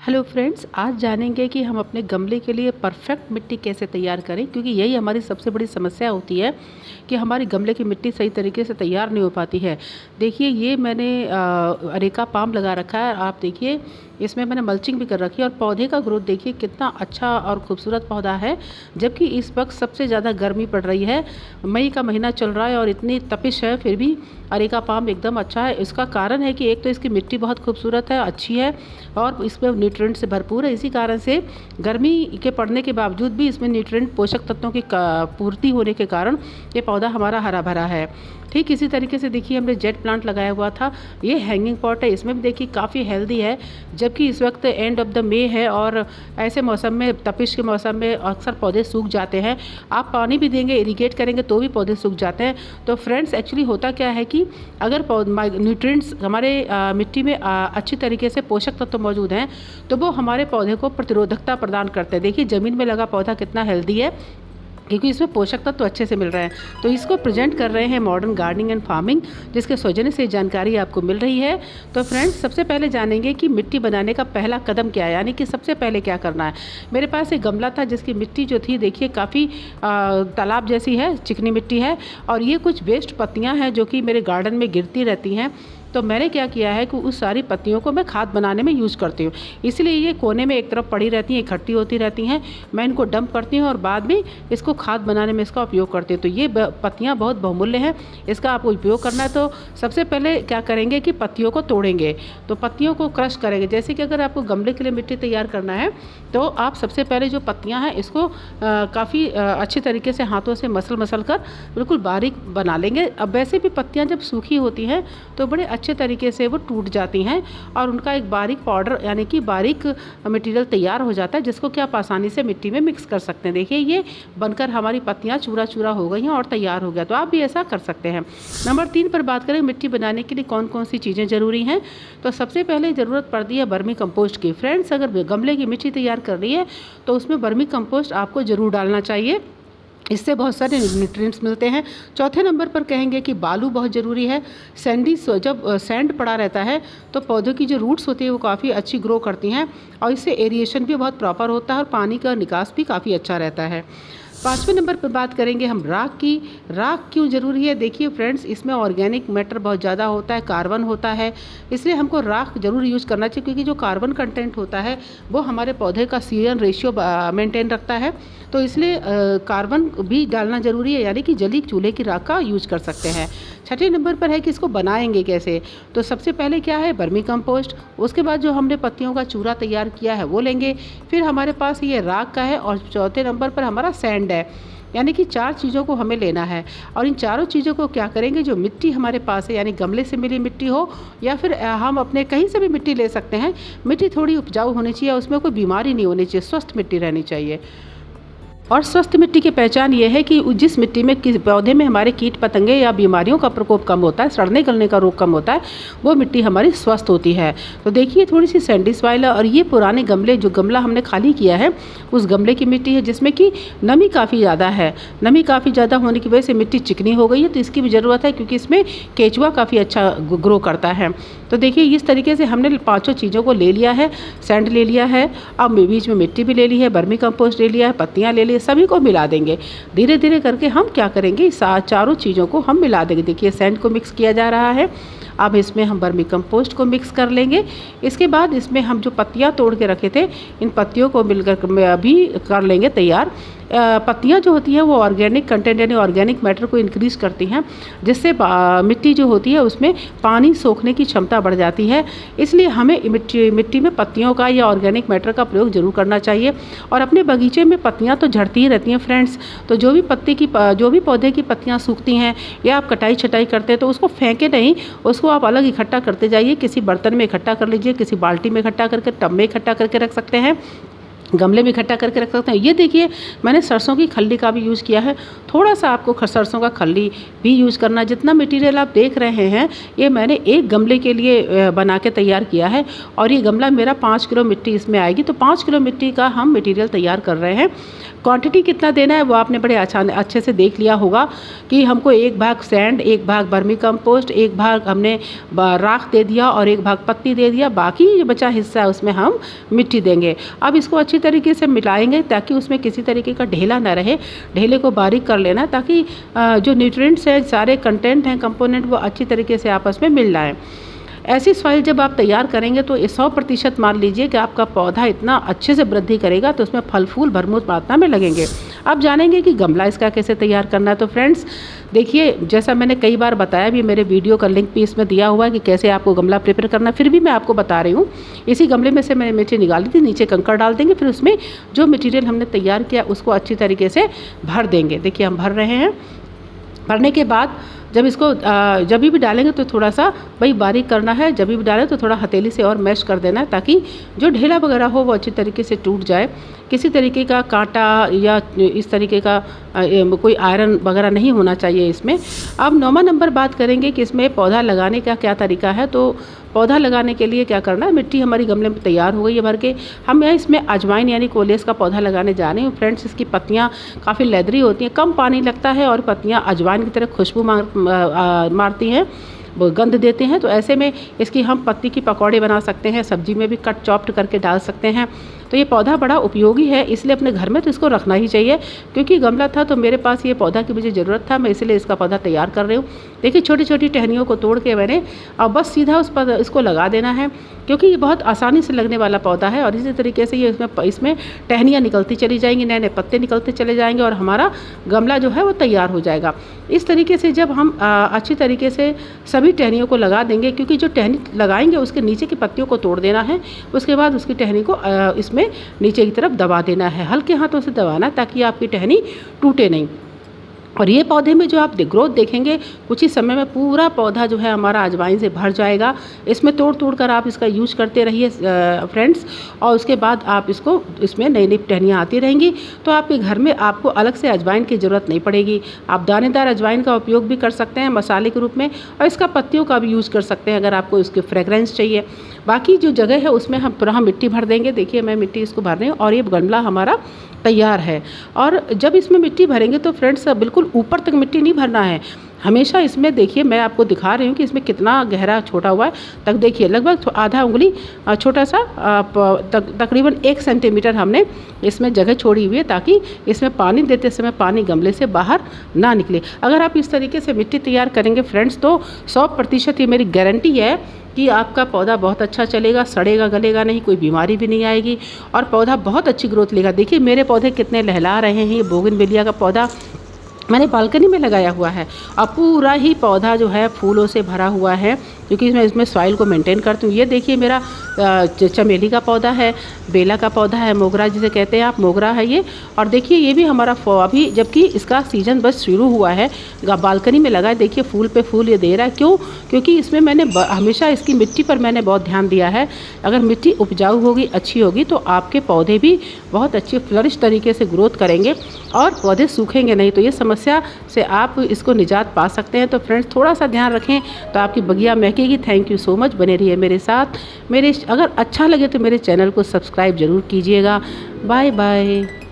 Hello friends, आज जानेंगे कि हम अपने गमले के लिए परफेक्ट मिट्टी कैसे तैयार करें, क्योंकि यही हमारी सबसे बड़ी समस्या होती है कि हमारी गमले की मिट्टी सही तरीके से तैयार नहीं हो पाती है। देखिए, ये मैंने अरेका पाम लगा रखा है। आप देखिए, इसमें मैंने मल्चिंग भी कर रखी है और पौधे का ग्रोथ देखिए कितना अच्छा और खूबसूरत पौधा है। जबकि इस वक्त सबसे ज़्यादा गर्मी पड़ रही है, मई का महीना चल रहा है और इतनी तपिश है, फिर भी अरेका पाम एकदम अच्छा है। इसका कारण है कि एक तो इसकी मिट्टी बहुत खूबसूरत है, अच्छी है और इसमें न्यूट्रिएंट से भरपूर है। इसी कारण से गर्मी के पड़ने के बावजूद भी इसमें न्यूट्रिएंट पोषक तत्वों की पूर्ति होने के कारण ये पौधा हमारा हरा भरा है। ठीक इसी तरीके से देखिए, हमने जेट प्लांट लगाया हुआ था। ये हैंगिंग पॉट है, इसमें भी देखिए काफ़ी हेल्दी है। जबकि इस वक्त एंड ऑफ द मे है और ऐसे मौसम में, तपिश के मौसम में अक्सर पौधे सूख जाते हैं। आप पानी भी देंगे, इरीगेट करेंगे तो भी पौधे सूख जाते हैं। तो फ्रेंड्स, एक्चुअली होता क्या है कि अगर न्यूट्रिएंट्स हमारे मिट्टी में अच्छी तरीके से पोषक तत्व मौजूद हैं तो वो हमारे पौधे को प्रतिरोधकता प्रदान करते हैं। देखिए, ज़मीन में लगा पौधा कितना हेल्दी है, क्योंकि इसमें पोषक तत्व तो अच्छे से मिल रहे हैं। तो इसको प्रेजेंट कर रहे हैं मॉडर्न गार्डनिंग एंड फार्मिंग, जिसके सौजन्य से जानकारी आपको मिल रही है। तो फ्रेंड्स, सबसे पहले जानेंगे कि मिट्टी बनाने का पहला कदम क्या है, यानी कि सबसे पहले क्या करना है। मेरे पास एक गमला था जिसकी मिट्टी जो थी देखिए काफ़ी तालाब जैसी है, चिकनी मिट्टी है और ये कुछ वेस्ट पत्तियाँ हैं जो कि मेरे गार्डन में गिरती रहती हैं। तो मैंने क्या किया है कि उस सारी पत्तियों को मैं खाद बनाने में यूज़ करती हूँ। इसलिए ये कोने में एक तरफ पड़ी रहती हैं, इकट्ठी होती रहती हैं। मैं इनको डंप करती हूँ और बाद में इसको खाद बनाने में इसका उपयोग करती हूँ। तो ये पत्तियाँ बहुत बहुमूल्य हैं, इसका आपको उपयोग करना है। तो सबसे पहले क्या करेंगे कि पत्तियों को तोड़ेंगे, तो पत्तियों को क्रश करेंगे। जैसे कि अगर आपको गमले के लिए मिट्टी तैयार करना है तो आप सबसे पहले जो पत्तियाँ हैं इसको काफ़ी अच्छी तरीके से हाथों से मसल कर बिल्कुल बारीक बना लेंगे। अब वैसे भी पत्तियाँ जब सूखी होती हैं तो बड़े अच्छे तरीके से वो टूट जाती हैं और उनका एक बारीक पाउडर यानी कि बारीक मटेरियल तैयार हो जाता है, जिसको कि आप आसानी से मिट्टी में मिक्स कर सकते हैं। देखिए, ये बनकर हमारी पत्तियां चूरा चूरा हो गई हैं और तैयार हो गया। तो आप भी ऐसा कर सकते हैं। नंबर 3 पर बात करें, मिट्टी बनाने के लिए कौन कौन सी चीज़ें ज़रूरी हैं। तो सबसे पहले ज़रूरत पड़ती है वर्मी कंपोस्ट की। फ्रेंड्स, अगर गमले की मिट्टी तैयार कर रही है तो उसमें वर्मी कंपोस्ट आपको ज़रूर डालना चाहिए, इससे बहुत सारे न्यूट्रिएंट्स मिलते हैं। चौथे नंबर पर कहेंगे कि बालू बहुत ज़रूरी है। जब सैंड पड़ा रहता है तो पौधों की जो रूट्स होती है वो काफ़ी अच्छी ग्रो करती हैं और इससे एरिएशन भी बहुत प्रॉपर होता है और पानी का निकास भी काफ़ी अच्छा रहता है। पाँचवें नंबर पर बात करेंगे हम राख की। राख क्यों ज़रूरी है? देखिए फ्रेंड्स, इसमें ऑर्गेनिक मैटर बहुत ज़्यादा होता है, कार्बन होता है, इसलिए हमको राख ज़रूर यूज़ करना चाहिए, क्योंकि जो कार्बन कंटेंट होता है वो हमारे पौधे का सीएन रेशियो मेंटेन रखता है। तो इसलिए कार्बन भी डालना ज़रूरी है, यानी कि जली चूल्हे की राख का यूज़ कर सकते हैं। छठे नंबर पर है कि इसको बनाएंगे कैसे। तो सबसे पहले क्या है, वर्मी कंपोस्ट। उसके बाद जो हमने पत्तियों का चूरा तैयार किया है वो लेंगे। फिर हमारे पास ये राख का है और चौथे नंबर पर हमारा सैंड है। यानी कि 4 चीज़ों को हमें लेना है और इन चारों चीज़ों को क्या करेंगे, जो मिट्टी हमारे पास है, यानी गमले से मिली मिट्टी हो या फिर हम अपने कहीं से भी मिट्टी ले सकते हैं। मिट्टी थोड़ी उपजाऊ होनी चाहिए, उसमें कोई बीमारी नहीं होनी चाहिए, स्वस्थ मिट्टी रहनी चाहिए। और स्वस्थ मिट्टी की पहचान ये है कि जिस मिट्टी में किस पौधे में हमारे कीट पतंगे या बीमारियों का प्रकोप कम होता है, सड़ने गलने का रोग कम होता है, वो मिट्टी हमारी स्वस्थ होती है। तो देखिए, थोड़ी सी सैंडी सॉइल है और ये पुराने गमले, जो गमला हमने खाली किया है उस गमले की मिट्टी है, जिसमें कि नमी काफ़ी ज़्यादा है। नमी काफ़ी ज़्यादा होने की वजह से मिट्टी चिकनी हो गई है, तो इसकी भी ज़रूरत है, क्योंकि इसमें केचुआ काफ़ी अच्छा ग्रो करता है। तो देखिए, इस तरीके से हमने 5 चीज़ों को ले लिया है। सैंड ले लिया है, अब बीच में मिट्टी भी ले ली है, वर्मी कंपोस्ट ले लिया है, पत्तियाँ ले ली, सभी को मिला देंगे। धीरे धीरे करके हम क्या करेंगे, चारों चीज़ों को हम मिला देंगे। देखिए, सैंड को मिक्स किया जा रहा है, अब इसमें हम वर्मी कंपोस्ट को मिक्स कर लेंगे। इसके बाद इसमें हम जो पत्तियाँ तोड़ के रखे थे, इन पत्तियों को मिलकर अभी कर लेंगे तैयार। पत्तियाँ जो होती हैं वो ऑर्गेनिक कंटेंट यानी ऑर्गेनिक मैटर को इंक्रीज़ करती हैं, जिससे मिट्टी जो होती है उसमें पानी सोखने की क्षमता बढ़ जाती है। इसलिए हमें मिट्टी में पत्तियों का या ऑर्गेनिक मैटर का प्रयोग जरूर करना चाहिए। और अपने बगीचे में पत्तियाँ तो झड़ती ही रहती हैं फ्रेंड्स, तो जो भी पौधे की पत्तियाँ सूखती हैं या आप कटाई छटाई करते हैं तो उसको फेंके नहीं, उसको आप अलग इकट्ठा करते जाइए। किसी बर्तन में इकट्ठा कर लीजिए, किसी बाल्टी में इकट्ठा करके, टब में इकट्ठा करके रख सकते हैं। गमले में इकट्ठा करके रख सकते हैं। ये देखिए मैंने सरसों की खल्ली का भी यूज़ किया है। थोड़ा सा आपको सरसों का खल्ली भी यूज़ करना है। जितना मटेरियल आप देख रहे हैं ये मैंने एक गमले के लिए बना के तैयार किया है और ये गमला मेरा 5 किलो मिट्टी इसमें आएगी। तो 5 किलो मिट्टी का हम मटेरियल तैयार कर रहे हैं। क्वांटिटी कितना देना है वो आपने बड़े अच्छे से देख लिया होगा कि हमको 1 भाग सैंड, 1 भाग वर्मी कंपोस्ट, 1 भाग हमने राख दे दिया और 1 भाग पत्ती दे दिया। बाकी जो बचा हिस्सा है उसमें हम मिट्टी देंगे। अब इसको अच्छी तरीके से मिलाएंगे ताकि उसमें किसी तरीके का ढेला ना रहे। ढेले को बारीक कर लेना ताकि जो न्यूट्रिएंट्स हैं, सारे कंटेंट हैं, कंपोनेंट, वो अच्छी तरीके से आपस में मिल जाएँ। ऐसी सॉइल जब आप तैयार करेंगे तो ये 100% मान लीजिए कि आपका पौधा इतना अच्छे से वृद्धि करेगा तो उसमें फल फूल भरपूर मात्रा में लगेंगे। अब जानेंगे कि गमला इसका कैसे तैयार करना है। तो फ्रेंड्स देखिए, जैसा मैंने कई बार बताया भी, मेरे वीडियो का लिंक भी इसमें दिया हुआ है कि कैसे आपको गमला प्रिपेयर करना, फिर भी मैं आपको बता रही हूँ। इसी गमले में से मैंने मिट्टी निकाली थी, नीचे कंकड़ डाल देंगे, फिर उसमें जो मटीरियल हमने तैयार किया उसको अच्छी तरीके से भर देंगे। देखिए हम भर रहे हैं। भरने के बाद जब इसको जब भी डालेंगे तो थोड़ा सा भाई बारीक करना है। जब भी डालें तो थोड़ा हथेली से और मैश कर देना है ताकि जो ढेला वगैरह हो वो अच्छी तरीके से टूट जाए। किसी तरीके का कांटा या इस तरीके का कोई आयरन वगैरह नहीं होना चाहिए इसमें। अब 9वां नंबर बात करेंगे कि इसमें पौधा लगाने का क्या तरीका है। तो पौधा लगाने के लिए क्या करना है, मिट्टी हमारी गमले में तैयार हो गई है भर के। हम यहाँ इसमें अजवाइन यानी कोलेस का पौधा लगाने जा रहे हैं। फ्रेंड्स इसकी पत्तियाँ काफ़ी लेदरी होती हैं, कम पानी लगता है और पत्तियाँ अजवाइन की तरह खुशबू मारती हैं, वो गंध देते हैं। तो ऐसे में इसकी हम पत्ती की पकौड़े बना सकते हैं, सब्जी में भी कट चॉप्ड करके डाल सकते हैं। तो ये पौधा बड़ा उपयोगी है, इसलिए अपने घर में तो इसको रखना ही चाहिए। क्योंकि गमला था तो मेरे पास ये पौधा की मुझे ज़रूरत था, मैं इसलिए इसका पौधा तैयार कर रही हूँ। देखिए छोटी छोटी टहनियों को तोड़ के मैंने अब बस सीधा उस पर इसको लगा देना है, क्योंकि ये बहुत आसानी से लगने वाला पौधा है। और इसी तरीके से ये इसमें टहनियाँ निकलती चली जाएंगी, नए नए पत्ते निकलते चले जाएंगे और हमारा गमला जो है वो तैयार हो जाएगा। इस तरीके से जब हम अच्छी तरीके से सभी टहनियों को लगा देंगे, क्योंकि जो टहनी लगाएंगे उसके नीचे की पत्तियों को तोड़ देना है। उसके बाद उसकी टहनी को इसमें नीचे की तरफ दबा देना है, हल्के हाथों से दबाना ताकि आपकी टहनी टूटे नहीं। और ये पौधे में जो आप ग्रोथ देखेंगे कुछ ही समय में पूरा पौधा जो है हमारा अजवाइन से भर जाएगा। इसमें तोड़ तोड़ कर आप इसका यूज करते रहिए फ्रेंड्स, और उसके बाद आप इसको इसमें नई नई टहनियाँ आती रहेंगी। तो आपके घर में आपको अलग से अजवाइन की ज़रूरत नहीं पड़ेगी। आप दानेदार अजवाइन का उपयोग भी कर सकते हैं मसाले के रूप में, और इसका पत्तियों का भी यूज़ कर सकते हैं अगर आपको इसकी फ्रेगरेंस चाहिए। बाकी जो जगह है उसमें हम पूरा मिट्टी भर देंगे। देखिए मैं मिट्टी इसको भर रही हूँ और ये गमला हमारा तैयार है। और जब इसमें मिट्टी भरेंगे तो फ्रेंड्स बिल्कुल ऊपर तक मिट्टी नहीं भरना है। हमेशा इसमें देखिए मैं आपको दिखा रही हूँ कि इसमें कितना गहरा छोटा हुआ है। तक देखिए लगभग आधा उंगली छोटा सा तकरीबन 1 सेंटीमीटर हमने इसमें जगह छोड़ी हुई है, ताकि इसमें पानी देते समय पानी गमले से बाहर ना निकले। अगर आप इस तरीके से मिट्टी तैयार करेंगे फ्रेंड्स तो 100% ये मेरी गारंटी है कि आपका पौधा बहुत अच्छा चलेगा, सड़ेगा गलेगा नहीं, कोई बीमारी भी नहीं आएगी और पौधा बहुत अच्छी ग्रोथ लेगा। देखिए मेरे पौधे कितने लहला रहे हैं। ये बोगनविलिया का पौधा मैंने बालकनी में लगाया हुआ है और पूरा ही पौधा जो है फूलों से भरा हुआ है, क्योंकि मैं इसमें सॉइल को मेंटेन करती हूँ। ये देखिए मेरा चमेली का पौधा है, बेला का पौधा है, मोगरा जिसे कहते हैं आप, मोगरा है ये। और देखिए ये भी हमारा अभी जबकि इसका सीज़न बस शुरू हुआ है, बालकनी में लगा है। देखिए फूल पे फूल ये दे रहा है। क्यों? क्योंकि इसमें मैंने हमेशा इसकी मिट्टी पर मैंने बहुत ध्यान दिया है। अगर मिट्टी उपजाऊ होगी, अच्छी होगी, तो आपके पौधे भी बहुत अच्छे फ्लरिश तरीके से ग्रोथ करेंगे और पौधे सूखेंगे नहीं। तो ये समस्या से आप इसको निजात पा सकते हैं। तो फ्रेंड्स थोड़ा सा ध्यान रखें तो आपकी बगिया महकेगी। थैंक यू सो मच, बने रहिए मेरे साथ। अगर अच्छा लगे तो मेरे चैनल को सब्सक्राइब ज़रूर कीजिएगा। Bye bye.